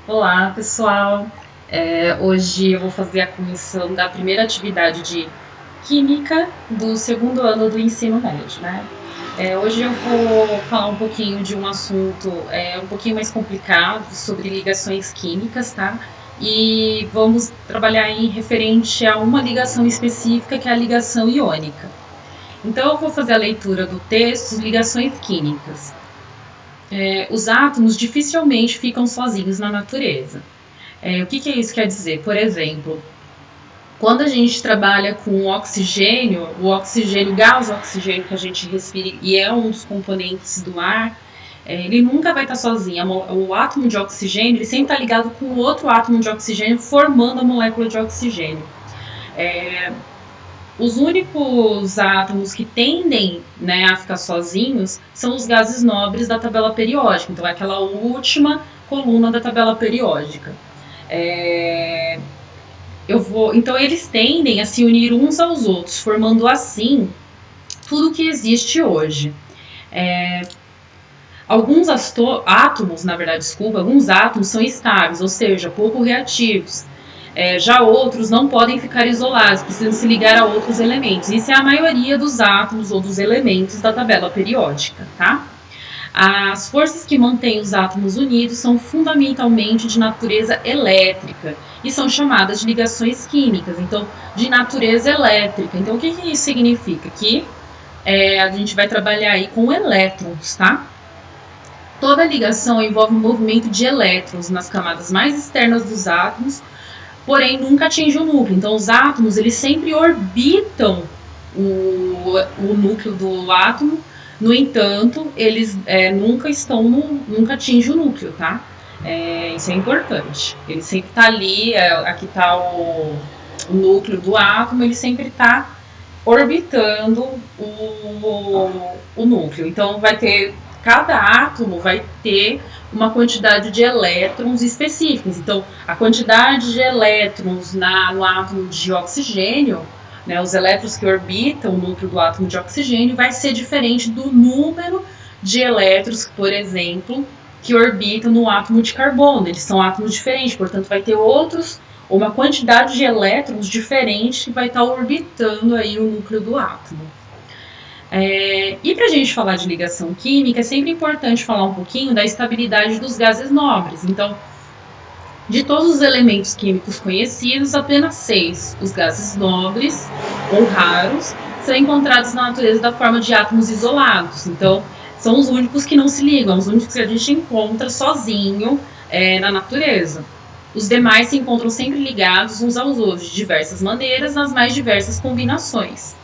Olá, pessoal! Hoje eu vou fazer a comissão da primeira atividade de Química do segundo ano do ensino médio, né? Hoje eu vou falar um pouquinho de um assunto um pouquinho mais complicado sobre ligações químicas, tá? E vamos trabalhar em referente a uma ligação específica, que é a ligação iônica. Então eu vou fazer a leitura do texto Ligações Químicas. Os átomos dificilmente ficam sozinhos na natureza. O que isso quer dizer? Por exemplo, quando a gente trabalha com oxigênio, o gás oxigênio que a gente respira e é um dos componentes do ar, ele nunca vai estar sozinho. O átomo de oxigênio ele sempre está ligado com o outro átomo de oxigênio, formando a molécula de oxigênio. Os únicos átomos que tendem, né, a ficar sozinhos são os gases nobres da tabela periódica. Então, é aquela última coluna da tabela periódica. Então, eles tendem a se unir uns aos outros, formando assim tudo que existe hoje. Alguns átomos são estáveis, ou seja, pouco reativos. Já outros não podem ficar isolados, precisam se ligar a outros elementos. Isso é a maioria dos átomos ou dos elementos da tabela periódica, tá? As forças que mantêm os átomos unidos são fundamentalmente de natureza elétrica e são chamadas de ligações químicas, então, de natureza elétrica. Então, o que isso significa? Que a gente vai trabalhar aí com elétrons, tá? Toda ligação envolve um movimento de elétrons nas camadas mais externas dos átomos, porém nunca atinge o núcleo. Então, os átomos eles sempre orbitam o núcleo do átomo. No entanto, eles nunca atingem o núcleo, tá? Isso é importante. Ele sempre está ali, aqui está o núcleo do átomo, ele sempre está orbitando o núcleo. Então, cada átomo vai ter uma quantidade de elétrons específicos. Então, a quantidade de elétrons no átomo de oxigênio, né, os elétrons que orbitam o núcleo do átomo de oxigênio, vai ser diferente do número de elétrons, por exemplo, que orbitam no átomo de carbono. Eles são átomos diferentes, portanto, vai ter uma quantidade de elétrons diferente que vai estar orbitando aí o núcleo do átomo. E para a gente falar de ligação química, é sempre importante falar um pouquinho da estabilidade dos gases nobres. Então, de todos os elementos químicos conhecidos, apenas 6, os gases nobres ou raros, são encontrados na natureza da forma de átomos isolados. Então, são os únicos que não se ligam, os únicos que a gente encontra sozinho na natureza. Os demais se encontram sempre ligados uns aos outros, de diversas maneiras, nas mais diversas combinações.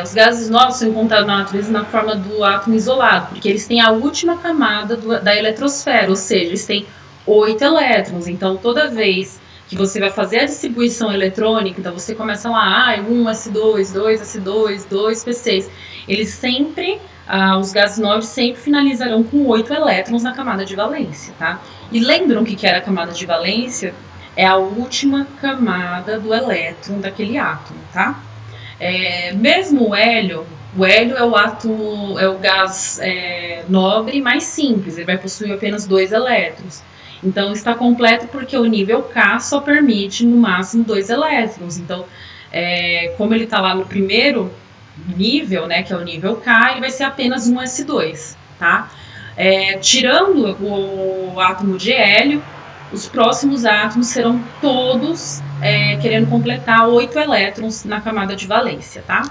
Os gases nobres são encontrados na natureza na forma do átomo isolado, porque eles têm a última camada da eletrosfera, ou seja, eles têm 8 elétrons. Então, toda vez que você vai fazer a distribuição eletrônica, então você começa lá, 1s2, 2s2, 2p6, os gases nobres sempre finalizarão com 8 elétrons na camada de valência, tá? E lembram o que era a camada de valência? É a última camada do elétron daquele átomo, tá? Mesmo o hélio é o gás nobre mais simples, ele vai possuir apenas 2 elétrons. Então, está completo porque o nível K só permite, no máximo, 2 elétrons. Então, como ele está lá no primeiro nível, né, que é o nível K, ele vai ser apenas um S2, tá? Tirando o átomo de hélio, os próximos átomos serão todos querendo completar 8 elétrons na camada de valência, tá?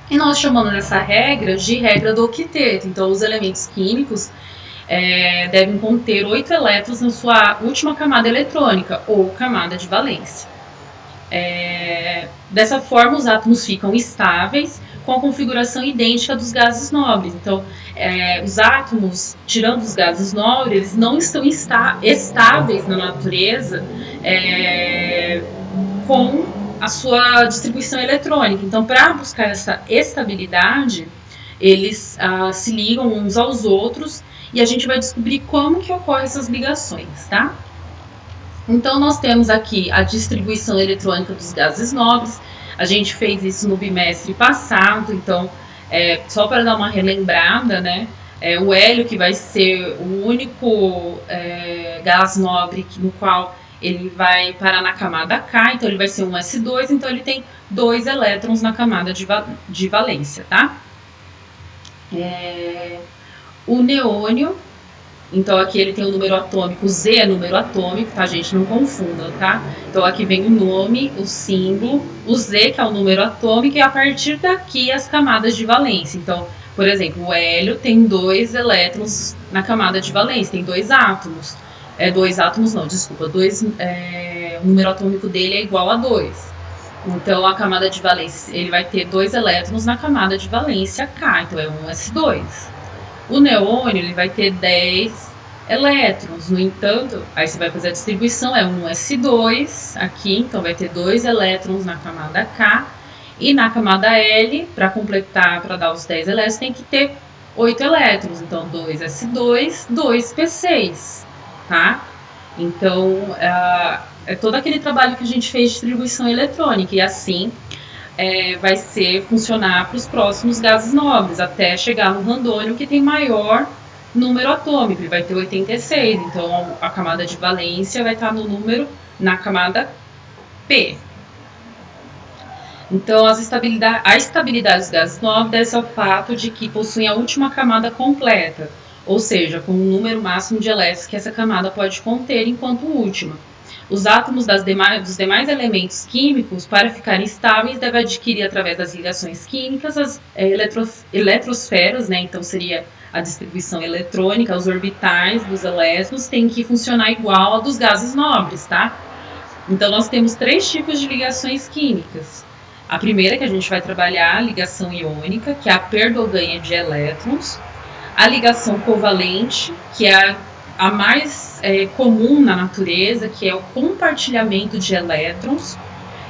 E nós chamamos essa regra de regra do octeto. Então, os elementos químicos devem conter 8 elétrons na sua última camada eletrônica, ou camada de valência. Dessa forma, os átomos ficam estáveis, com a configuração idêntica dos gases nobres. Então, os átomos, tirando os gases nobres, eles não estão estáveis na natureza com a sua distribuição eletrônica. Então, para buscar essa estabilidade, eles se ligam uns aos outros e a gente vai descobrir como que ocorrem essas ligações, tá? Então, nós temos aqui a distribuição eletrônica dos gases nobres. A gente fez isso no bimestre passado, então, só para dar uma relembrada, né? O hélio, que vai ser o único gás nobre no qual ele vai parar na camada K, então ele vai ser um S2, então ele tem 2 elétrons na camada de valência, tá? O neônio, então aqui ele tem o número atômico, Z é número atômico, tá, gente? Não confunda, tá? Então aqui vem o nome, o símbolo, o Z, que é o número atômico, e a partir daqui as camadas de valência. Então, por exemplo, o hélio tem 2 elétrons na camada de valência, tem 2 átomos. 2 átomos não, desculpa, o número atômico dele é igual a 2. Então a camada de valência, ele vai ter 2 elétrons na camada de valência K, então é um S2. O neônio, ele vai ter 10 elétrons, no entanto, aí você vai fazer a distribuição, é um S2 aqui, então vai ter 2 elétrons na camada K, e na camada L, para completar, para dar os 10 elétrons, tem que ter 8 elétrons, então 2 S2, 2 P6. Tá? Então, é todo aquele trabalho que a gente fez de distribuição eletrônica, e assim vai funcionar para os próximos gases nobres, até chegar no randônio, que tem maior número atômico, ele vai ter 86, então a camada de valência vai estar na camada P. Então, a estabilidade dos gases nobres deve-se ao fato de que possuem a última camada completa, ou seja, com um número máximo de elétrons que essa camada pode conter enquanto última. Os átomos dos demais elementos químicos, para ficarem estáveis, devem adquirir, através das ligações químicas, as eletrosferas, né? Então seria a distribuição eletrônica, os orbitais dos elétrons têm que funcionar igual a dos gases nobres, tá? Então nós temos 3 tipos de ligações químicas. A primeira que a gente vai trabalhar, a ligação iônica, que é a perda ou ganha de elétrons. A ligação covalente, que é a mais comum na natureza, que é o compartilhamento de elétrons.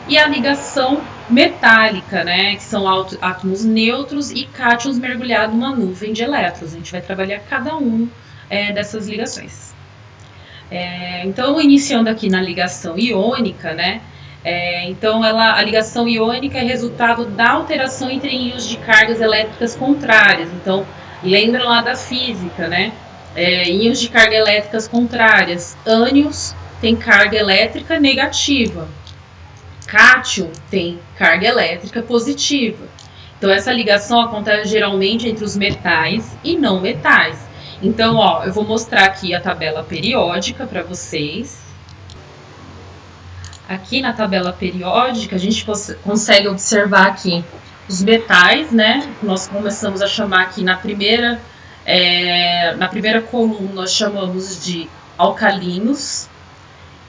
E a ligação metálica, né, que são átomos neutros e cátions mergulhados numa nuvem de elétrons. A gente vai trabalhar cada um dessas ligações. Então, iniciando aqui na ligação iônica, né, então a ligação iônica é resultado da alteração entre íons de cargas elétricas contrárias. Então, lembra lá da física, né? Íons de carga elétricas contrárias. Ânions tem carga elétrica negativa. Cátion tem carga elétrica positiva. Então, essa ligação acontece geralmente entre os metais e não metais. Então, eu vou mostrar aqui a tabela periódica para vocês. Aqui na tabela periódica, a gente consegue observar aqui os metais, né? Nós começamos a chamar aqui na primeira coluna, nós chamamos de alcalinos,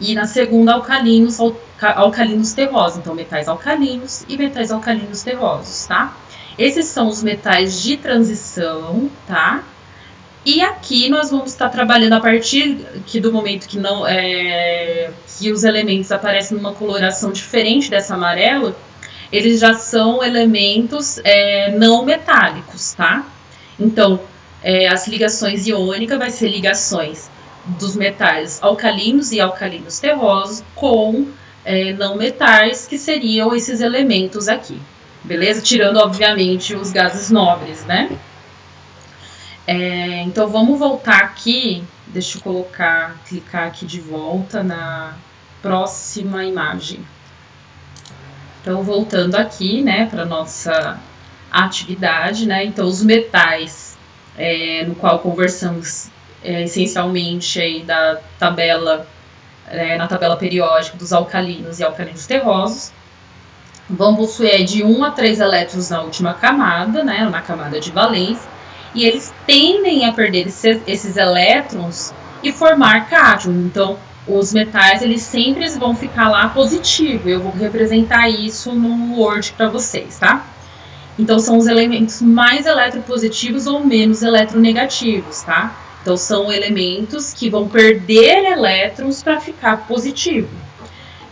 e na segunda alcalinos terrosos, então metais alcalinos e metais alcalinos terrosos, tá? Esses são os metais de transição, tá? E aqui nós vamos estar trabalhando a partir do momento que os elementos aparecem numa coloração diferente dessa amarela, eles já são elementos não metálicos, tá? Então, as ligações iônicas vai ser ligações dos metais alcalinos e alcalinos terrosos com não metais, que seriam esses elementos aqui, beleza? Tirando, obviamente, os gases nobres, né? Então, vamos voltar aqui, deixa eu clicar aqui de volta na próxima imagem. Então, voltando aqui, né, para nossa atividade, né, então os metais, no qual conversamos essencialmente aí da tabela, na tabela periódica dos alcalinos e alcalinos terrosos, vão possuir de 1 a 3 elétrons na última camada, né, na camada de valência, e eles tendem a perder esses elétrons e formar cátion. Então, os metais, eles sempre vão ficar lá positivo. Eu vou representar isso no Word para vocês, tá? Então, são os elementos mais eletropositivos ou menos eletronegativos, tá? Então, são elementos que vão perder elétrons para ficar positivo.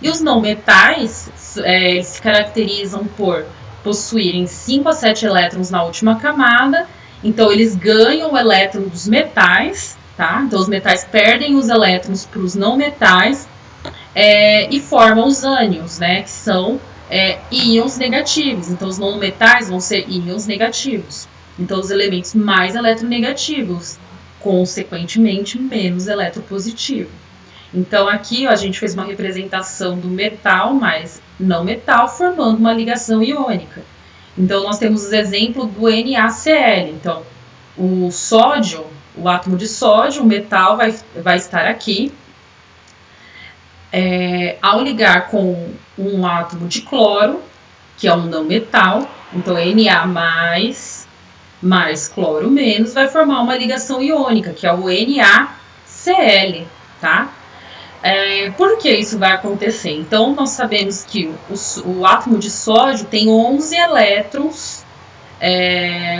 E os não metais se caracterizam por possuírem 5 a 7 elétrons na última camada. Então, eles ganham o elétron dos metais, tá? Então, os metais perdem os elétrons para os não metais e formam os ânions, né? Que são íons negativos. Então, os não metais vão ser íons negativos. Então, os elementos mais eletronegativos. consequentemente menos eletropositivo. Então aqui ó, a gente fez uma representação do metal mais não metal formando uma ligação iônica. Então nós temos os exemplos do NaCl. Então o sódio, o átomo de sódio, o metal vai estar aqui. Ao ligar com um átomo de cloro, que é um não metal, então Na mais cloro menos, vai formar uma ligação iônica, que é o NaCl, tá? Por que isso vai acontecer? Então, nós sabemos que o átomo de sódio tem 11 elétrons,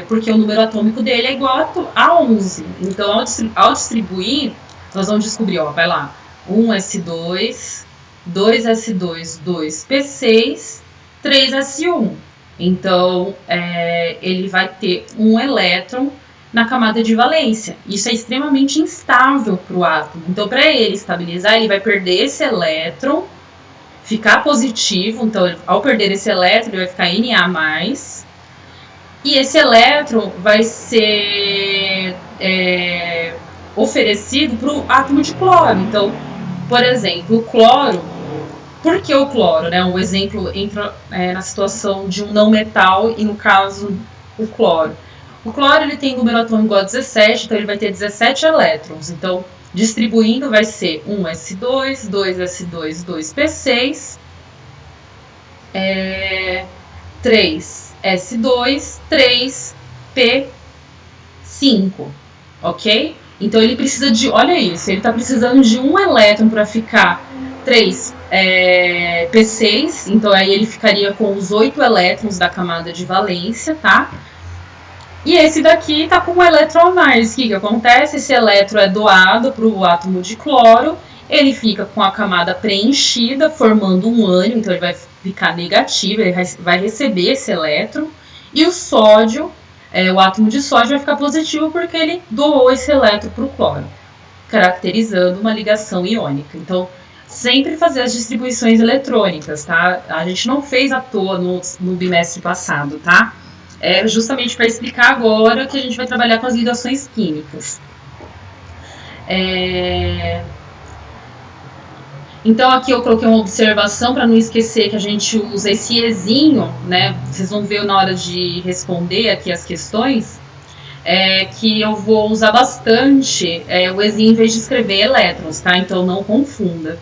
porque o número atômico dele é igual a 11. Então, ao distribuir, nós vamos descobrir, ó, vai lá, 1s2, 2s2, 2p6, 3s1. Então, ele vai ter um elétron na camada de valência. Isso é extremamente instável para o átomo. Então, para ele estabilizar, ele vai perder esse elétron, ficar positivo. Então, ao perder esse elétron, ele vai ficar Na+. E esse elétron vai ser oferecido para o átomo de cloro. Então, por exemplo, o cloro. Por que o cloro? Né? Um exemplo entra na situação de um não metal e, no caso, o cloro. O cloro ele tem número atômico igual a 17, então ele vai ter 17 elétrons. Então, distribuindo vai ser 1s2, 2s2, 2p6, 3s2, 3p5, ok? Então ele precisa de, olha isso, ele está precisando de um elétron para ficar 3 P6, então aí ele ficaria com os 8 elétrons da camada de valência, tá? E esse daqui está com um elétron a mais. O que acontece? Esse elétron é doado para o átomo de cloro, ele fica com a camada preenchida, formando um ânion, então ele vai ficar negativo, ele vai receber esse elétron, e o sódio, o átomo de sódio vai ficar positivo porque ele doou esse elétron para o cloro, caracterizando uma ligação iônica. Então, sempre fazer as distribuições eletrônicas, tá? A gente não fez à toa no bimestre passado, tá? É justamente para explicar agora que a gente vai trabalhar com as ligações químicas. Então aqui eu coloquei uma observação para não esquecer que a gente usa esse ezinho, né? Vocês vão ver na hora de responder aqui as questões, que eu vou usar bastante o ezinho em vez de escrever elétrons, tá? Então não confunda.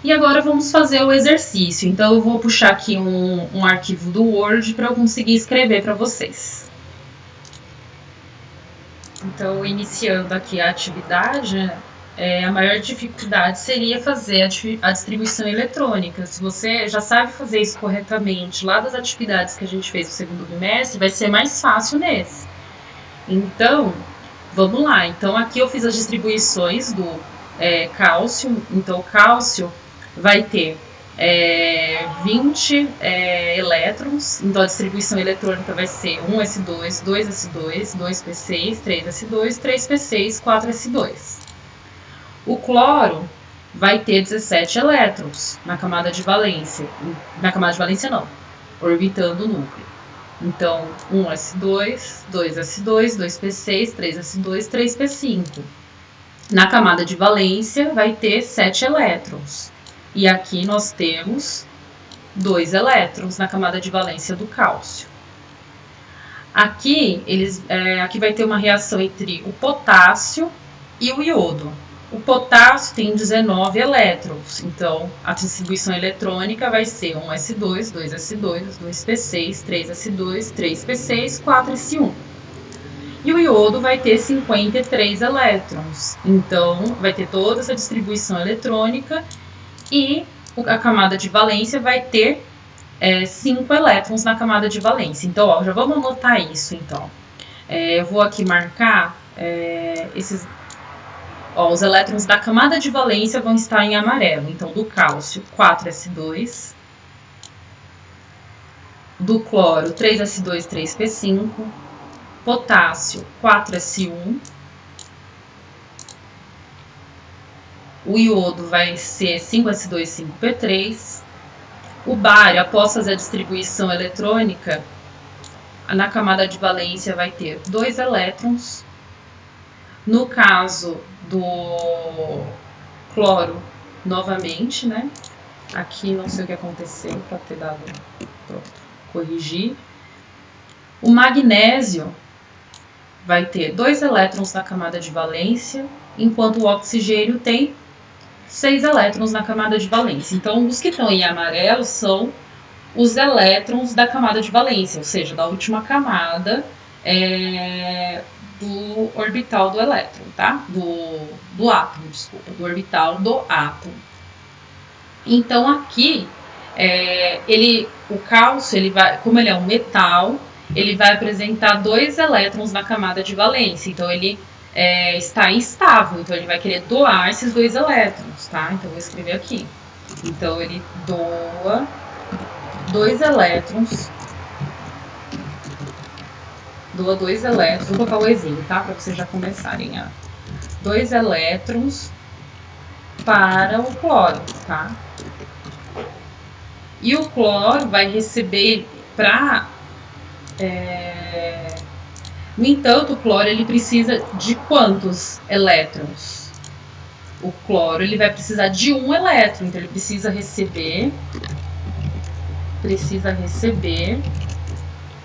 E agora vamos fazer o exercício. Então eu vou puxar aqui um arquivo do Word para eu conseguir escrever para vocês. Então, iniciando aqui a atividade, a maior dificuldade seria fazer a distribuição eletrônica. Se você já sabe fazer isso corretamente lá das atividades que a gente fez no segundo bimestre, vai ser mais fácil nesse. Então, vamos lá. Então, aqui eu fiz as distribuições do cálcio. Então, o cálcio vai ter 20 elétrons, então a distribuição eletrônica vai ser 1s2, 2s2, 2p6, 3s2, 3p6, 4s2. O cloro vai ter 17 elétrons na camada de valência, não, orbitando o núcleo. Então, 1s2, 2s2, 2p6, 3s2, 3p5. Na camada de valência vai ter 7 elétrons. E aqui nós temos 2 elétrons na camada de valência do cálcio. Aqui vai ter uma reação entre o potássio e o iodo. O potássio tem 19 elétrons, então a distribuição eletrônica vai ser 1s2, 2s2, 2p6, 3s2, 3p6, 4s1. E o iodo vai ter 53 elétrons, então vai ter toda essa distribuição eletrônica. E a camada de valência vai ter 5 elétrons na camada de valência. Então, ó, já vamos anotar isso, então. Eu vou aqui marcar esses... Ó, os elétrons da camada de valência vão estar em amarelo. Então, do cálcio, 4s2. Do cloro, 3s2, 3p5. Potássio, 4s1. O iodo vai ser 5s2, 5p3. O bário, após fazer a distribuição eletrônica, na camada de valência vai ter 2 elétrons. No caso do cloro, novamente, né? Aqui não sei o que aconteceu para ter dado. Pronto, corrigir. O magnésio vai ter 2 elétrons na camada de valência, enquanto o oxigênio tem 6 elétrons na camada de valência. Então, os que estão em amarelo são os elétrons da camada de valência, ou seja, da última camada do orbital do elétron, tá? Do átomo, desculpa, do orbital do átomo. Então, aqui, o cálcio, ele vai, como ele é um metal, ele vai apresentar 2 elétrons na camada de valência. Então, ele está instável. Então, ele vai querer doar esses 2 elétrons, tá? Então, eu vou escrever aqui. Então, ele doa 2 elétrons. Doa 2 elétrons. Vou colocar o exílio, tá? Para vocês já começarem a... 2 elétrons para o cloro, tá? E o cloro vai receber para... No entanto, o cloro ele precisa de quantos elétrons? O cloro ele vai precisar de 1 elétron, então ele precisa receber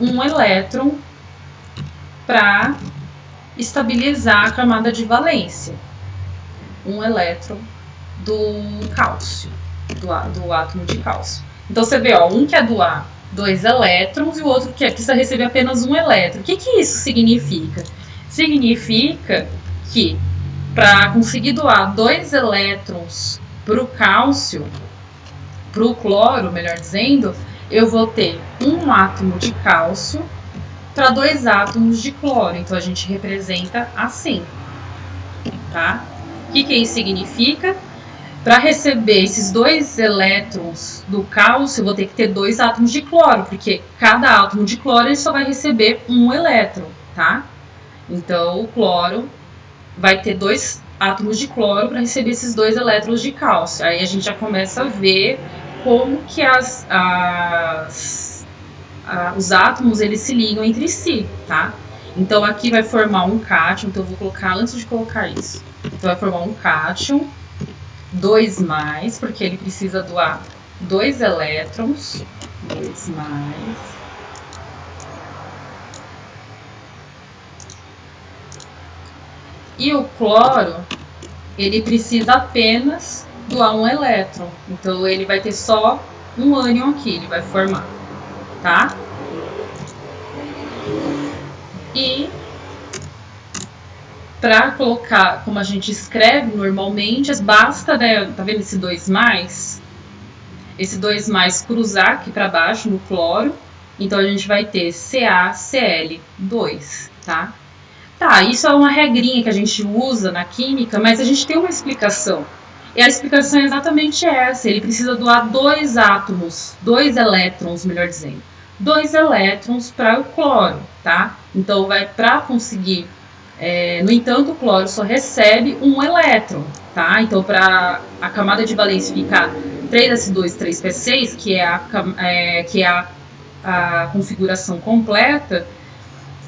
1 elétron para estabilizar a camada de valência. 1 elétron do cálcio, do átomo de cálcio. Então você vê, ó, um quer doar 2 elétrons e o outro precisa receber apenas 1 elétron. O que isso significa? Significa que para conseguir doar 2 elétrons para o cálcio, para o cloro, melhor dizendo, eu vou ter um átomo de cálcio para 2 átomos de cloro. Então a gente representa assim, tá? O que isso significa? Para receber esses 2 elétrons do cálcio, eu vou ter que ter 2 átomos de cloro, porque cada átomo de cloro ele só vai receber 1 elétron, tá? Então, o cloro vai ter 2 átomos de cloro para receber esses 2 elétrons de cálcio. Aí a gente já começa a ver como que os átomos eles se ligam entre si, tá? Então, aqui vai formar um cátion, então eu vou colocar antes de colocar isso. Então, vai formar um cátion. 2+, porque ele precisa doar 2 elétrons, 2+. E o cloro, ele precisa apenas doar 1 elétron. Então, ele vai ter só um ânion aqui, ele vai formar, tá? E para colocar, como a gente escreve normalmente, basta, né, tá vendo esse 2+? Esse 2+ cruzar aqui para baixo no cloro, então a gente vai ter CaCl2, tá? Tá, isso é uma regrinha que a gente usa na química, mas a gente tem uma explicação. E a explicação é exatamente essa, ele precisa doar 2 átomos, 2 elétrons, melhor dizendo, 2 elétrons para o cloro, tá? Então, para conseguir... no entanto, o cloro só recebe 1 elétron, tá? Então, para a camada de valência ficar 3s2, 3p6, que é a configuração completa,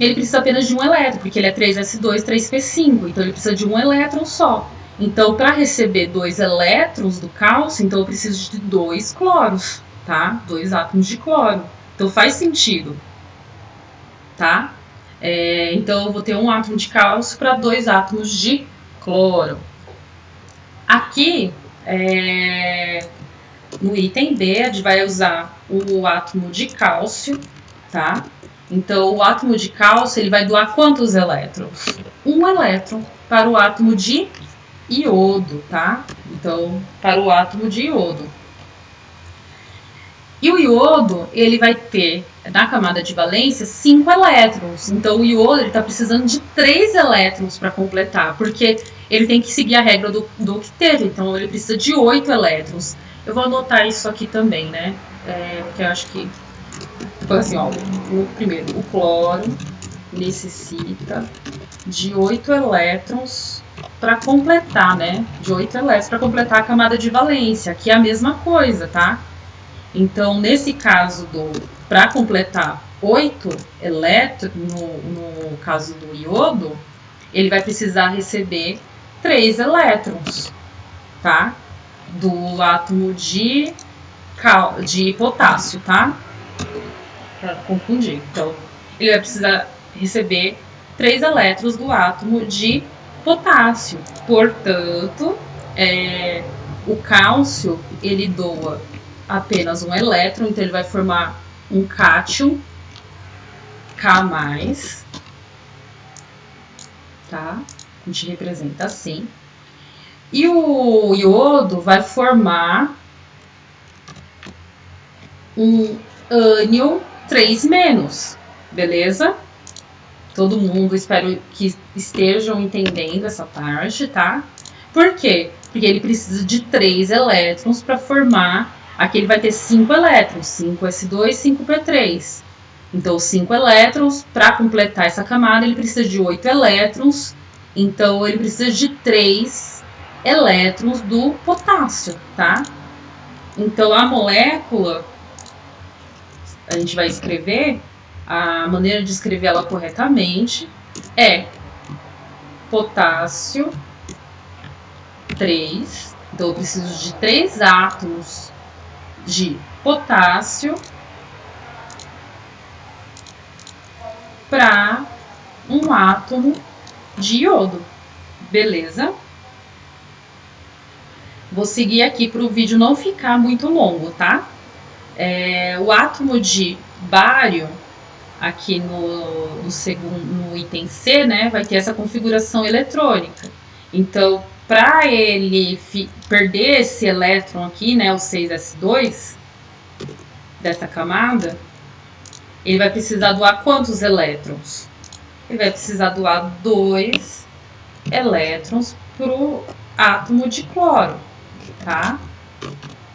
ele precisa apenas de 1 elétron, porque ele é 3s2, 3p5, então ele precisa de 1 elétron só. Então, para receber 2 elétrons do cálcio, então eu preciso de 2 cloros, tá? 2 átomos de cloro. Então, faz sentido, tá? Então, eu vou ter um átomo de cálcio para 2 átomos de cloro. Aqui, no item B, a gente vai usar o átomo de cálcio, tá? Então, o átomo de cálcio, ele vai doar quantos elétrons? 1 elétron para o átomo de iodo, tá? Então, para o átomo de iodo. E o iodo, ele vai ter, na camada de valência, 5 elétrons. Então, o iodo está precisando de 3 elétrons para completar, porque ele tem que seguir a regra do octeto. Então, ele precisa de 8 elétrons. Eu vou anotar isso aqui também, né? Porque eu acho que... Então, assim, ó, primeiro, o cloro necessita de 8 elétrons para completar, né? De 8 elétrons para completar a camada de valência. Aqui é a mesma coisa, tá? Então, nesse caso, para completar 8 elétrons, no caso do iodo, ele vai precisar receber 3 elétrons, tá? Do átomo de potássio, tá? Para confundir. Então, ele vai precisar receber 3 elétrons do átomo de potássio. Portanto, o cálcio, ele doa apenas um elétron, então ele vai formar um cátion K+, tá? A gente representa assim. E o iodo vai formar um ânion 3-, beleza? Todo mundo, espero que estejam entendendo essa parte, tá? Por quê? Porque ele precisa de 3 elétrons para formar. Aqui ele vai ter 5 elétrons, 5s2, 5p3. Então, 5 elétrons, para completar essa camada, ele precisa de 8 elétrons. Então, ele precisa de 3 elétrons do potássio, tá? Então, a molécula, a gente vai escrever, a maneira de escrever ela corretamente é potássio 3. Então, eu preciso de 3 átomos de potássio para um átomo de iodo, beleza? Vou seguir aqui para o vídeo não ficar muito longo, tá? O átomo de bário, aqui no item C, né, vai ter essa configuração eletrônica. Então, para ele perder esse elétron aqui, né, o 6s2, dessa camada, ele vai precisar doar quantos elétrons? Ele vai precisar doar 2 elétrons para o átomo de cloro, tá?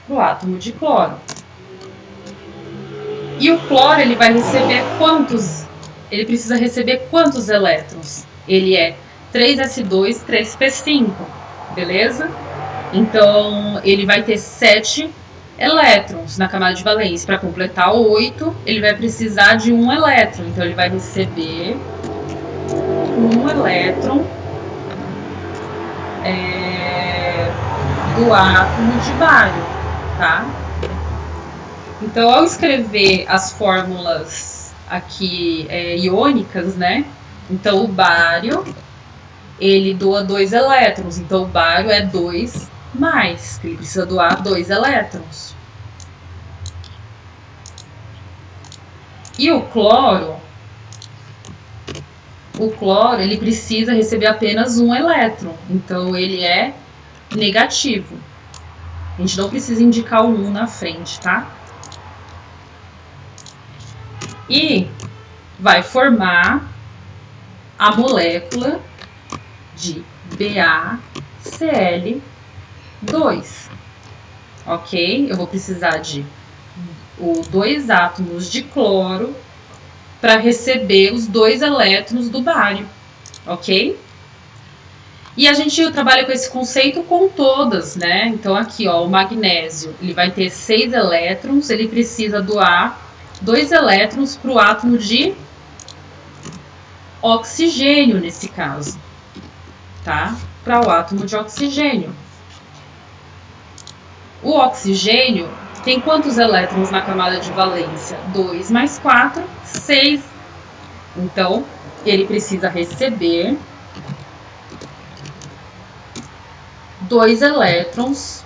Para o átomo de cloro. E o cloro, ele vai receber quantos? Ele precisa receber quantos elétrons? Ele é 3s2, 3p5, beleza? Então, ele vai ter 7 elétrons na camada de valência. Para completar 8, ele vai precisar de 1 elétron. Então, ele vai receber 1 elétron do átomo de bário, tá? Então, ao escrever as fórmulas aqui iônicas, né? Então, o bário, ele doa 2 elétrons. Então, o bário é 2+, que ele precisa doar 2 elétrons. E o cloro, ele precisa receber apenas 1 elétron. Então, ele é negativo. A gente não precisa indicar o 1 na frente, tá? E vai formar a molécula de BaCl2, ok? Eu vou precisar de 2 átomos de cloro para receber os 2 elétrons do bário, ok? E a gente trabalha com esse conceito com todas, né? Então aqui, ó, o magnésio, ele vai ter 6 elétrons, ele precisa doar 2 elétrons para o átomo de oxigênio, nesse caso, tá? Para o átomo de oxigênio. O oxigênio tem quantos elétrons na camada de valência? 2 mais 4, 6. Então, ele precisa receber 2 elétrons,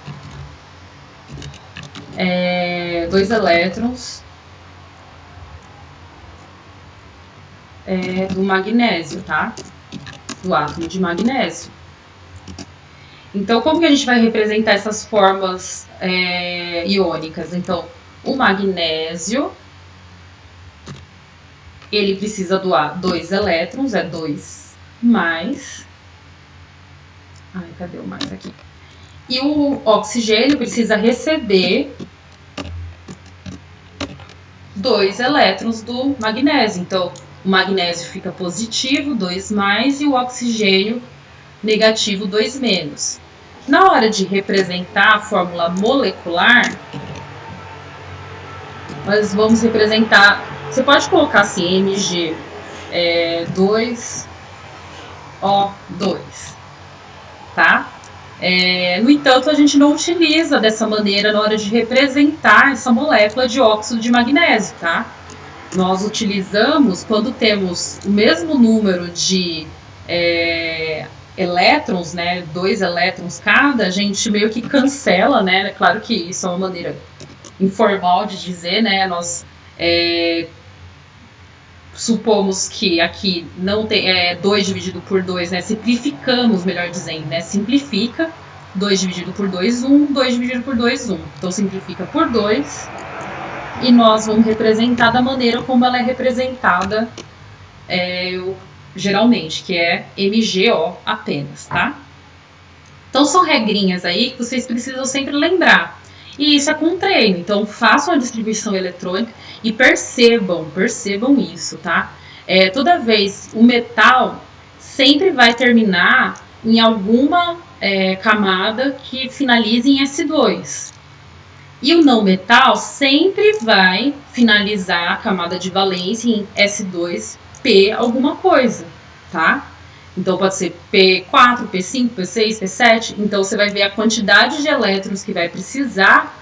2 elétrons do magnésio, tá? Do átomo de magnésio. Então, como que a gente vai representar essas formas iônicas? Então, o magnésio, ele precisa doar 2 elétrons, é 2+. Ai, cadê o mais aqui? E o oxigênio precisa receber 2 elétrons do magnésio. Então, o magnésio fica positivo, 2+, e o oxigênio negativo, 2-. Na hora de representar a fórmula molecular, nós vamos representar... Você pode colocar assim, Mg2 O2, tá? No entanto, a gente não utiliza dessa maneira na hora de representar essa molécula de óxido de magnésio, tá? Nós utilizamos quando temos o mesmo número de elétrons, né, 2 elétrons cada, a gente meio que cancela, né? Claro que isso é uma maneira informal de dizer, né? Nós supomos que aqui não tem 2 dividido por 2, né? Simplificamos, melhor dizendo, né? Simplifica. 2 dividido por 2, 1. 2 dividido por 2, 1. Então simplifica por 2. E nós vamos representar da maneira como ela é representada geralmente, que é MgO apenas, tá? Então são regrinhas aí que vocês precisam sempre lembrar. E isso é com treino, então façam a distribuição eletrônica e percebam isso, tá? Toda vez o metal sempre vai terminar em alguma camada que finalize em S2. E o não metal sempre vai finalizar a camada de valência em S2P alguma coisa, tá? Então pode ser P4, P5, P6, P7. Então você vai ver a quantidade de elétrons que vai precisar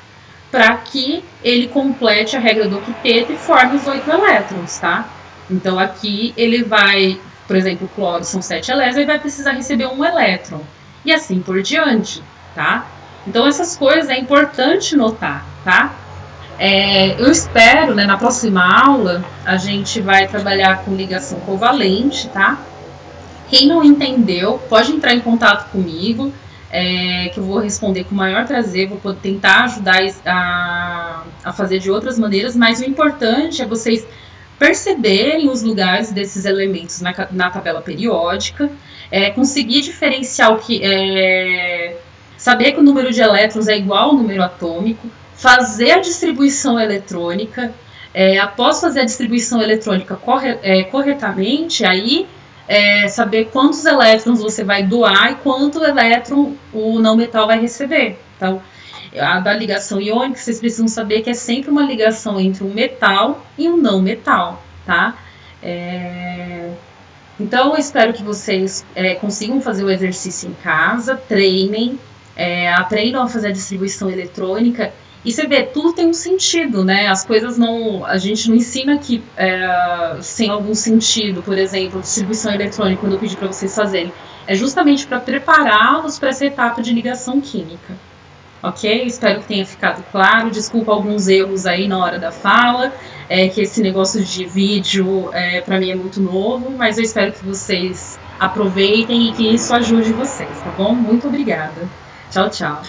para que ele complete a regra do octeto e forme os 8 elétrons, tá? Então aqui ele vai, por exemplo, o cloro são 7 elétrons, ele vai precisar receber 1 elétron. E assim por diante, tá? Então essas coisas é importante notar, tá? Eu espero, né, na próxima aula a gente vai trabalhar com ligação covalente, tá? Quem não entendeu, pode entrar em contato comigo, que eu vou responder com o maior prazer, vou tentar ajudar a fazer de outras maneiras, mas o importante é vocês perceberem os lugares desses elementos na tabela periódica, conseguir diferenciar saber que o número de elétrons é igual ao número atômico, fazer a distribuição eletrônica, após fazer a distribuição eletrônica corretamente, aí saber quantos elétrons você vai doar e quanto elétron o não metal vai receber. Então, a da ligação iônica, vocês precisam saber que é sempre uma ligação entre um metal e um não metal, tá? Então, eu espero que vocês consigam fazer o exercício em casa, treinem, aprendam a fazer a distribuição eletrônica. E você vê, tudo tem um sentido, né? As coisas não... A gente não ensina aqui sem algum sentido. Por exemplo, distribuição eletrônica, quando eu pedi para vocês fazerem. É justamente para prepará-los para essa etapa de ligação química. Ok? Espero que tenha ficado claro. Desculpa alguns erros aí na hora da fala. Que esse negócio de vídeo, para mim, é muito novo. Mas eu espero que vocês aproveitem e que isso ajude vocês, tá bom? Muito obrigada. Tchau, tchau.